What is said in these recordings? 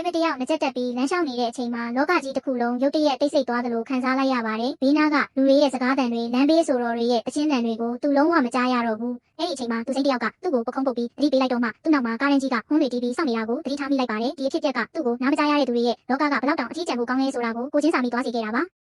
ဗစ်တယောက်နှစ်ချက်တက်ပြီးလမ်းလျှောက်နေတဲ့အချိန်မှာလောကကြီးတစ်ခုလုံးရုတ်တရက်တိတ်ဆိတ်သွားသလိုခံစားလိုက်ရပါတယ်။ဘေးနားကလူတွေရဲ့စကားသံတွေလမ်းဘေးဆိုတော်တွေရဲ့အချင်းတန်တွေကိုသူလုံးဝမကြားရတော့ဘူး။အဲ့ဒီအချိန်မှာသူစိတ်တယောက်ကသူ့ကိုပခုံးပုတ်ပြီးသတိပေးလိုက်တော့မှသူ့နောက်မှာကားရင်းကြီးကဟုံးတွေတီးပြီးစောင့်နေတာကိုသတိထားမိလိုက်ပါတယ်။ဒီအဖြစ်အပျက်ကသူ့ကိုနားမကြားရတဲ့သူတွေရဲ့လောကကဘယ်လောက်တောင်အထီးကျန်ဖို့ကောင်းလဲဆိုတာကိုကိုချင်းစာမိသွားစေခဲ့တာပါ။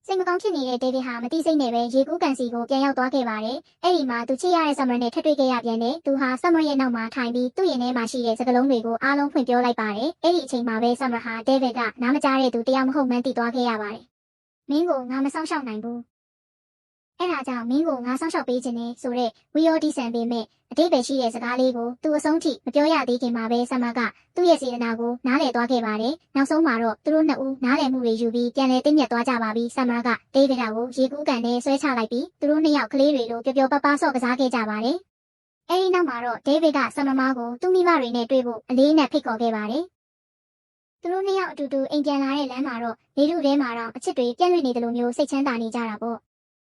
စိတ်မကောင်းဖြစ်နေတဲ့ဒေးဗစ်ဟာမတိစိတ်နဲ့ပဲရေကူးကန်စီကိုပြန်ရောက်သွားခဲ့ပါတယ်။အဲ့ဒီမှာသူချစ်ရတဲ့ဆမ်မရာနဲ့ထပ်တွေ့ခဲ့ရပြန်တယ်။သူဟာဆမ်မရာရဲ့နောက်မှာထိုင်ပြီးသူ့ရင်ထဲမှာရှိတဲ့စကားလုံးတွေကိုအားလုံးဖွင့်ပြောလိုက်ပါတယ်။အဲ့ဒီအချိန်မှာပဲဆမ်မရာဟာဒေးဗစ်ကနားမကြားတဲ့သူတယောက်မဟုတ်မှန်းသိသွားခဲ့ရပါတယ်။မင်းကိုငါမဆောင်ရှောက်နိုင်ဘူး။အဲ့ဒါကြောင့်မင်းကိုငါဆောင်ရှောက်ပေးခြင်းနဲ့ဆိုတဲ့ဝီယောတီဆန်ပေမဲ့အတိတ်ပဲရှိတဲ့စကားလေးကိုသူအဆုံးထိမပြောရသေးခင်မှာပဲဆမ်မရာကသူ့ရဲ့စေတနာကိုနားလည်သွားခဲ့ပါတယ်။နောက်ဆုံးမှာတော့သူတို့နှစ်ဦးနားလည်မှုတွေယူပြီးပြန်လည်တည်မြတ်သွားကြပါပြီ။ဆမ်မရာကဒေးဗစ်ကိုရေကူးကန်နဲ့ဆွဲချလိုက်ပြီးသူတို့နှစ်ယောက်ကလေးတွေလိုပျော်ပျော်ပါးပါးဆော့ကစားခဲ့ကြပါတယ်။အဲဒီနောက်မှာတော့ဒေးဗစ်ကဆမ်မရာကိုသူ့မိမတွေနဲ့တွေ့ဖို့အလေးနဲ့ဖိတ်ခေါ်ခဲ့ပါတယ်။သူတို့နှစ်ယောက်အတူတူအိမ်ပြန်လာတဲ့လမ်းမှာတော့လေထုထဲမှာတော့အချစ်တွေပြန့်လွင့်နေတယ်လို့မျိုးစိတ်ချမ်းသာနေကြတာပေါ့။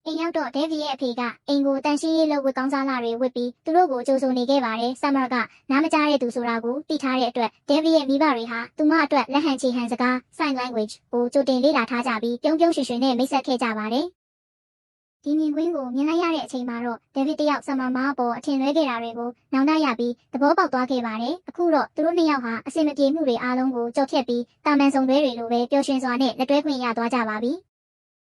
အိမ်ရောက်တော့ဒေးဗစ်ရဲ့အဖေကအိမ်ကိုတန်ရှင်းရေးလုပ်ဝတ်ကောင်းစားလာတွေဝတ်ပြီးသူတို့ကိုကြိုဆိုနေခဲ့ပါတယ်။ဆမ်မရာကနားမကြားတဲ့သူဆိုတာကိုသိထားတဲ့အတွက်ဒေးဗစ်ရဲ့မိဘတွေဟာသူမအတွက်လက်ဟန်ချေဟန်စကား sign language ကိုကြိုတင်လေ့လာထားကြပြီးပြုံးပြုံးရွှင်ရွှင်နဲ့မိတ်ဆက်ခဲ့ကြပါတယ်။ဒီမြင်ကွင်းကိုမြင်လိုက်ရတဲ့အချိန်မှာတော့ဒေးဗစ်တယောက်ဆမ်မရာအပေါ်အထင်လွဲခဲ့တာတွေကိုနောင်တရပြီးသဘောပေါက်သွားခဲ့ပါတယ်။အခုတော့သူတို့နှစ်ယောက်ဟာအစင်မပြေမှုတွေအားလုံးကိုကြော်ဖြတ်ပြီးတာမန်စုံတွဲတွေလိုပဲပျော်ရွှင်စွာနဲ့လက်တွဲခွင့်ရသွားကြပါပြီ။